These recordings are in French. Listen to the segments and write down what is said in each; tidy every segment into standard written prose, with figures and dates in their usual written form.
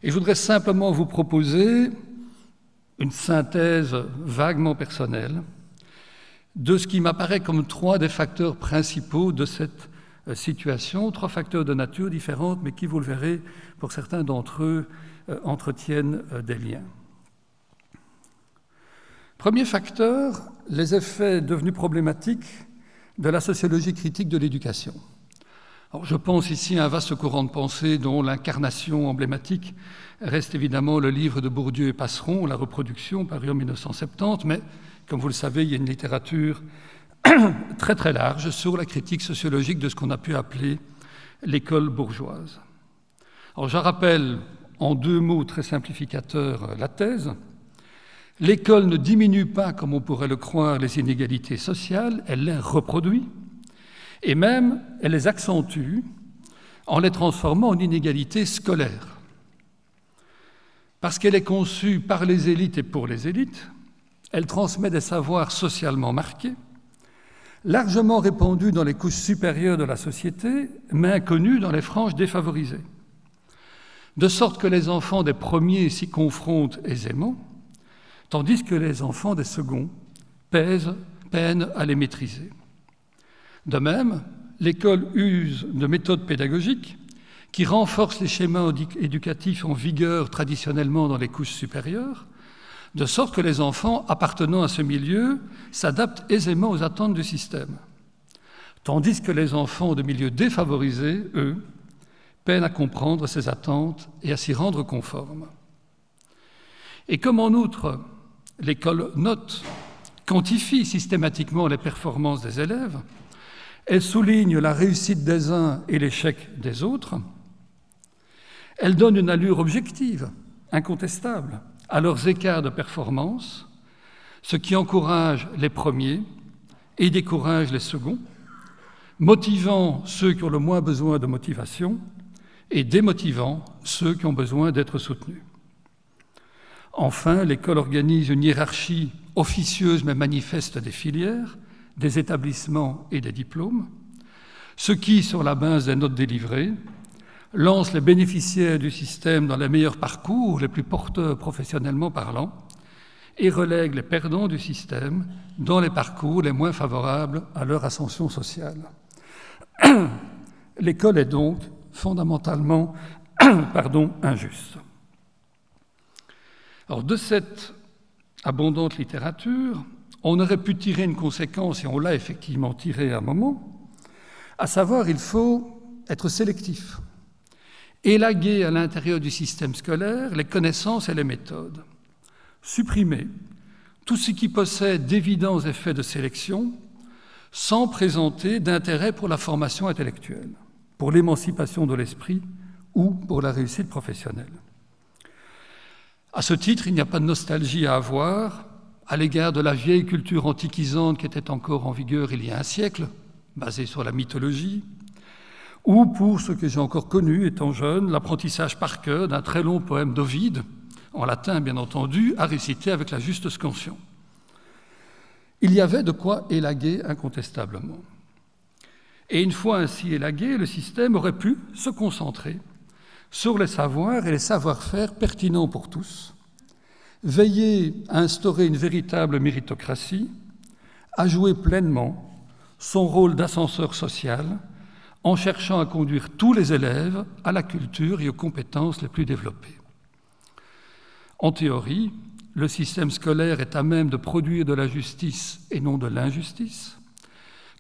Et je voudrais simplement vous proposer une synthèse vaguement personnelle de ce qui m'apparaît comme trois des facteurs principaux de cette situation, trois facteurs de nature différente, mais qui, vous le verrez, pour certains d'entre eux, entretiennent des liens. Premier facteur, les effets devenus problématiques de la sociologie critique de l'éducation. Alors, je pense ici à un vaste courant de pensée dont l'incarnation emblématique reste évidemment le livre de Bourdieu et Passeron, La reproduction, paru en 1970, mais comme vous le savez, il y a une littérature très très large sur la critique sociologique de ce qu'on a pu appeler l'école bourgeoise. Alors, je rappelle en deux mots très simplificateurs la thèse. L'école ne diminue pas, comme on pourrait le croire, les inégalités sociales, elle les reproduit, et même elle les accentue en les transformant en inégalités scolaires. Parce qu'elle est conçue par les élites et pour les élites, elle transmet des savoirs socialement marqués, largement répandus dans les couches supérieures de la société, mais inconnus dans les franges défavorisées. De sorte que les enfants des premiers s'y confrontent aisément, tandis que les enfants des seconds peinent à les maîtriser. De même, l'école use de méthodes pédagogiques qui renforcent les schémas éducatifs en vigueur traditionnellement dans les couches supérieures, de sorte que les enfants appartenant à ce milieu s'adaptent aisément aux attentes du système, tandis que les enfants de milieux défavorisés, eux, peinent à comprendre ces attentes et à s'y rendre conformes. Et comme en outre, l'école note, quantifie systématiquement les performances des élèves, elle souligne la réussite des uns et l'échec des autres, elle donne une allure objective, incontestable, à leurs écarts de performance, ce qui encourage les premiers et décourage les seconds, motivant ceux qui ont le moins besoin de motivation et démotivant ceux qui ont besoin d'être soutenus. Enfin, l'école organise une hiérarchie officieuse mais manifeste des filières, des établissements et des diplômes, ce qui, sur la base des notes délivrées, lance les bénéficiaires du système dans les meilleurs parcours, les plus porteurs professionnellement parlant, et relègue les perdants du système dans les parcours les moins favorables à leur ascension sociale. L'école est donc fondamentalement injuste. Alors, de cette abondante littérature, on aurait pu tirer une conséquence, et on l'a effectivement tirée à un moment, à savoir il faut être sélectif, élaguer à l'intérieur du système scolaire les connaissances et les méthodes, supprimer tout ce qui possède d'évidents effets de sélection sans présenter d'intérêt pour la formation intellectuelle, pour l'émancipation de l'esprit ou pour la réussite professionnelle. À ce titre, il n'y a pas de nostalgie à avoir à l'égard de la vieille culture antiquisante qui était encore en vigueur il y a un siècle, basée sur la mythologie, ou pour ce que j'ai encore connu étant jeune, l'apprentissage par cœur d'un très long poème d'Ovide, en latin bien entendu, à réciter avec la juste scansion. Il y avait de quoi élaguer incontestablement. Et une fois ainsi élagué, le système aurait pu se concentrer sur les savoirs et les savoir-faire pertinents pour tous, veiller à instaurer une véritable méritocratie, à jouer pleinement son rôle d'ascenseur social en cherchant à conduire tous les élèves à la culture et aux compétences les plus développées. En théorie, le système scolaire est à même de produire de la justice et non de l'injustice,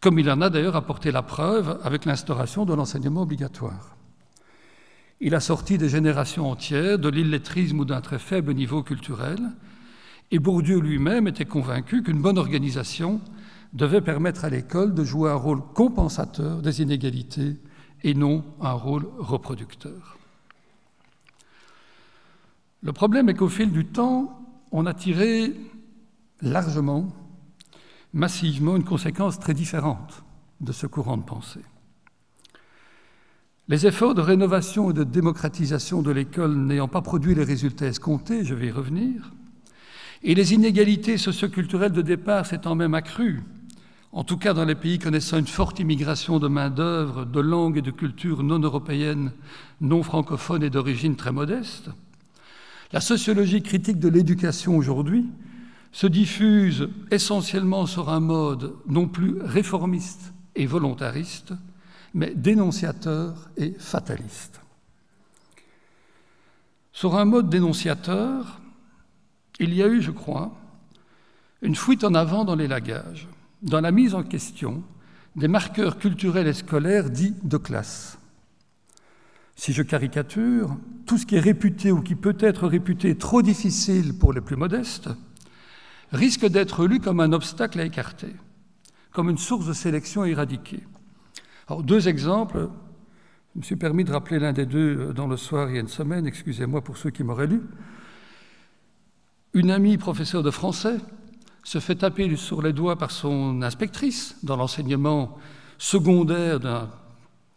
comme il en a d'ailleurs apporté la preuve avec l'instauration de l'enseignement obligatoire. Il a sorti des générations entières de l'illettrisme ou d'un très faible niveau culturel, et Bourdieu lui-même était convaincu qu'une bonne organisation devait permettre à l'école de jouer un rôle compensateur des inégalités et non un rôle reproducteur. Le problème est qu'au fil du temps, on a tiré largement, massivement, une conséquence très différente de ce courant de pensée. Les efforts de rénovation et de démocratisation de l'école n'ayant pas produit les résultats escomptés, je vais y revenir, et les inégalités socioculturelles de départ s'étant même accrues, en tout cas dans les pays connaissant une forte immigration de main-d'œuvre, de langues et de cultures non européennes, non francophones et d'origine très modeste, La sociologie critique de l'éducation aujourd'hui se diffuse essentiellement sur un mode non plus réformiste et volontariste, mais dénonciateur et fataliste. Sur un mode dénonciateur, il y a eu, je crois, une fuite en avant dans l'élagage, dans la mise en question des marqueurs culturels et scolaires dits de classe. Si je caricature, tout ce qui est réputé ou qui peut être réputé trop difficile pour les plus modestes risque d'être lu comme un obstacle à écarter, comme une source de sélection à éradiquer. Alors, deux exemples. Je me suis permis de rappeler l'un des deux dans le soir il y a une semaine, excusez-moi pour ceux qui m'auraient lu. Une amie professeure de français se fait taper sur les doigts par son inspectrice dans l'enseignement secondaire d'un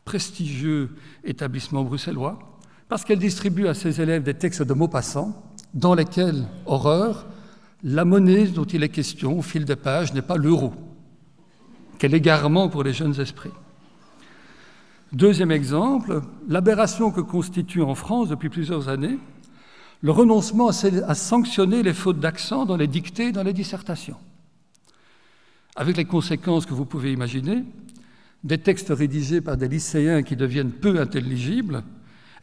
prestigieux établissement bruxellois, parce qu'elle distribue à ses élèves des textes de Maupassant, dans lesquels, horreur, la monnaie dont il est question au fil des pages n'est pas l'euro. Quel égarement pour les jeunes esprits. Deuxième exemple, l'aberration que constitue en France depuis plusieurs années le renoncement à sanctionner les fautes d'accent dans les dictées et dans les dissertations, avec les conséquences que vous pouvez imaginer, des textes rédigés par des lycéens qui deviennent peu intelligibles,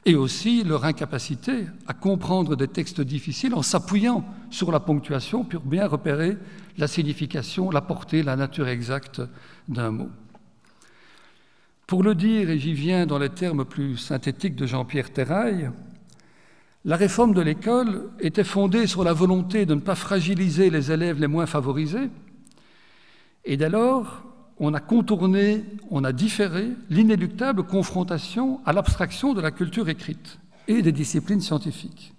et aussi leur incapacité à comprendre des textes difficiles en s'appuyant sur la ponctuation pour bien repérer la signification, la portée, la nature exacte d'un mot. Pour le dire, et j'y viens dans les termes plus synthétiques de Jean-Pierre Terrail, la réforme de l'école était fondée sur la volonté de ne pas fragiliser les élèves les moins favorisés, et dès lors, on a contourné, on a différé l'inéluctable confrontation à l'abstraction de la culture écrite et des disciplines scientifiques.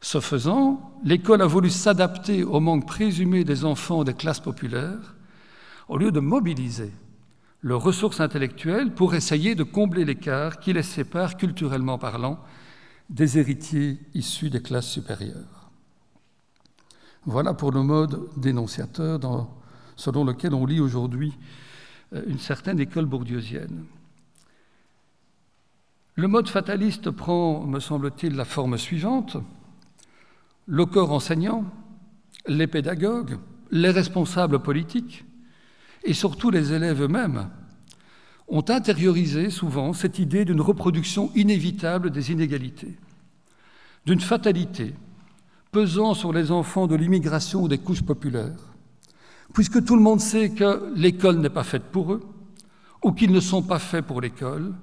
Ce faisant, l'école a voulu s'adapter au manque présumé des enfants des classes populaires, au lieu de mobiliser leurs ressources intellectuelles pour essayer de combler l'écart qui les sépare, culturellement parlant, des héritiers issus des classes supérieures. Voilà pour le mode dénonciateur selon lequel on lit aujourd'hui une certaine école bourdieusienne. Le mode fataliste prend, me semble-t-il, la forme suivante. Le corps enseignant, les pédagogues, les responsables politiques et surtout les élèves eux-mêmes ont intériorisé souvent cette idée d'une reproduction inévitable des inégalités, d'une fatalité pesant sur les enfants de l'immigration ou des couches populaires, puisque tout le monde sait que l'école n'est pas faite pour eux, ou qu'ils ne sont pas faits pour l'école,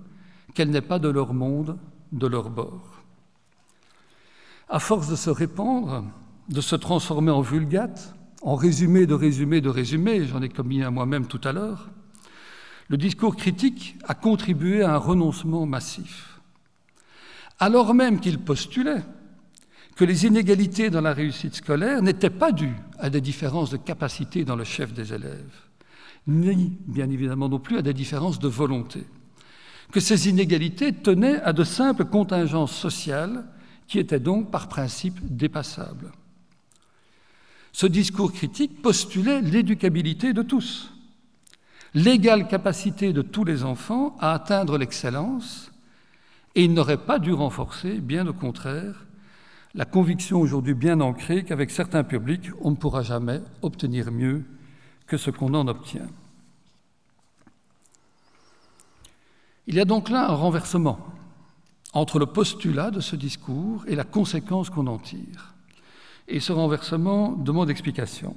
qu'elle n'est pas de leur monde, de leur bord. À force de se répandre, de se transformer en vulgate, en résumé de résumé de résumé, j'en ai commis un moi-même tout à l'heure, le discours critique a contribué à un renoncement massif. Alors même qu'il postulait que les inégalités dans la réussite scolaire n'étaient pas dues à des différences de capacité dans le chef des élèves, ni, bien évidemment non plus, à des différences de volonté, que ces inégalités tenaient à de simples contingences sociales qui étaient donc, par principe, dépassables. Ce discours critique postulait l'éducabilité de tous, l'égale capacité de tous les enfants à atteindre l'excellence, et il n'aurait pas dû renforcer, bien au contraire, la conviction aujourd'hui bien ancrée qu'avec certains publics, on ne pourra jamais obtenir mieux que ce qu'on en obtient. Il y a donc là un renversement entre le postulat de ce discours et la conséquence qu'on en tire. Et ce renversement demande explication.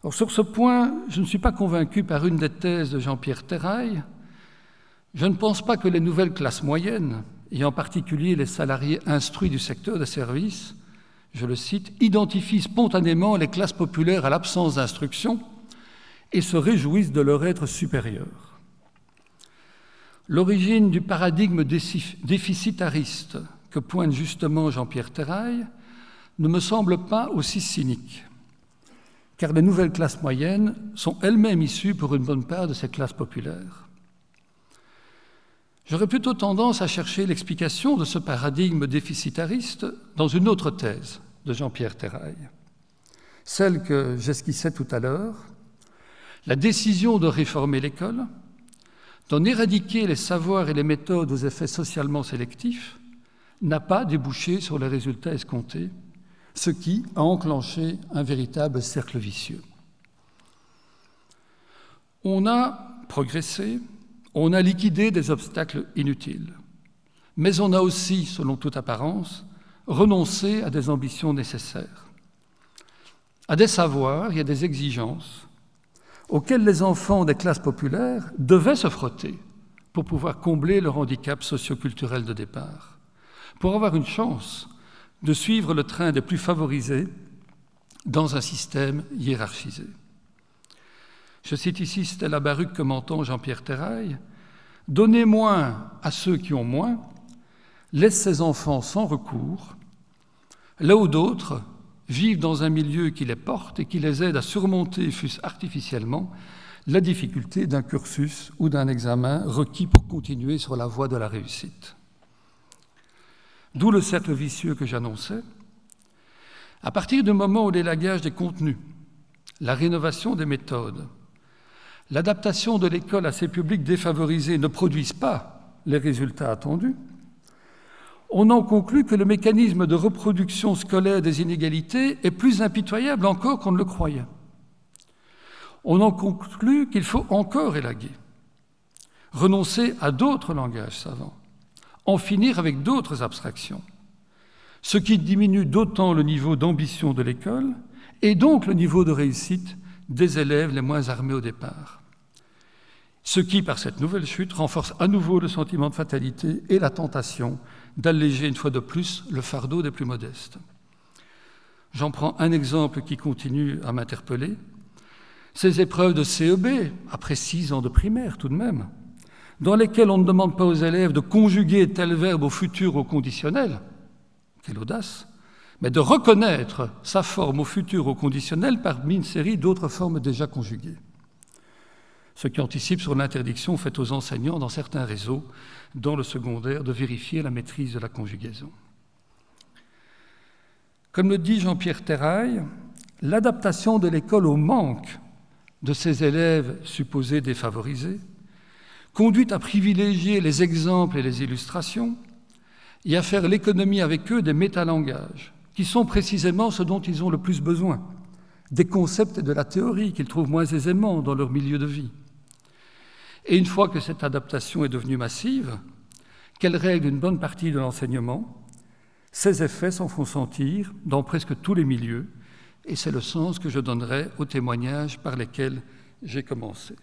Alors, sur ce point, je ne suis pas convaincu par une des thèses de Jean-Pierre Terrail. Je ne pense pas que les nouvelles classes moyennes, et en particulier les salariés instruits du secteur des services, je le cite, identifient spontanément les classes populaires à l'absence d'instruction et se réjouissent de leur être supérieurs. L'origine du paradigme déficitariste que pointe justement Jean-Pierre Terrail ne me semble pas aussi cynique, car les nouvelles classes moyennes sont elles-mêmes issues pour une bonne part de ces classes populaires. J'aurais plutôt tendance à chercher l'explication de ce paradigme déficitariste dans une autre thèse de Jean-Pierre Terrail, celle que j'esquissais tout à l'heure, la décision de réformer l'école, d'en éradiquer les savoirs et les méthodes aux effets socialement sélectifs, n'a pas débouché sur les résultats escomptés, ce qui a enclenché un véritable cercle vicieux. On a progressé, on a liquidé des obstacles inutiles, mais on a aussi, selon toute apparence, renoncé à des ambitions nécessaires, à des savoirs et à des exigences auxquels les enfants des classes populaires devaient se frotter pour pouvoir combler leur handicap socio-culturel de départ, pour avoir une chance de suivre le train des plus favorisés dans un système hiérarchisé. Je cite ici Stella Baruch commentant Jean-Pierre Terrail. « Donner moins à ceux qui ont moins laisse ces enfants sans recours, là où d'autres vivent dans un milieu qui les porte et qui les aide à surmonter, fût-ce artificiellement, la difficulté d'un cursus ou d'un examen requis pour continuer sur la voie de la réussite. » D'où le cercle vicieux que j'annonçais. À partir du moment où l'élagage des contenus, la rénovation des méthodes, l'adaptation de l'école à ces publics défavorisés ne produisent pas les résultats attendus, on en conclut que le mécanisme de reproduction scolaire des inégalités est plus impitoyable encore qu'on ne le croyait. On en conclut qu'il faut encore élaguer, renoncer à d'autres langages savants, en finir avec d'autres abstractions, ce qui diminue d'autant le niveau d'ambition de l'école et donc le niveau de réussite des élèves les moins armés au départ. Ce qui, par cette nouvelle chute, renforce à nouveau le sentiment de fatalité et la tentation d'alléger une fois de plus le fardeau des plus modestes. J'en prends un exemple qui continue à m'interpeller. Ces épreuves de CEB, après 6 ans de primaire tout de même, dans lesquelles on ne demande pas aux élèves de conjuguer tel verbe au futur au conditionnel, quelle audace, mais de reconnaître sa forme au futur au conditionnel parmi une série d'autres formes déjà conjuguées. Ce qui anticipe sur l'interdiction faite aux enseignants dans certains réseaux, dans le secondaire, de vérifier la maîtrise de la conjugaison. Comme le dit Jean-Pierre Terrail, l'adaptation de l'école au manque de ces élèves supposés défavorisés conduit à privilégier les exemples et les illustrations et à faire l'économie avec eux des métalangages, qui sont précisément ce dont ils ont le plus besoin, des concepts et de la théorie qu'ils trouvent moins aisément dans leur milieu de vie. Et une fois que cette adaptation est devenue massive, qu'elle règle une bonne partie de l'enseignement, ses effets s'en font sentir dans presque tous les milieux, et c'est le sens que je donnerai aux témoignages par lesquels j'ai commencé.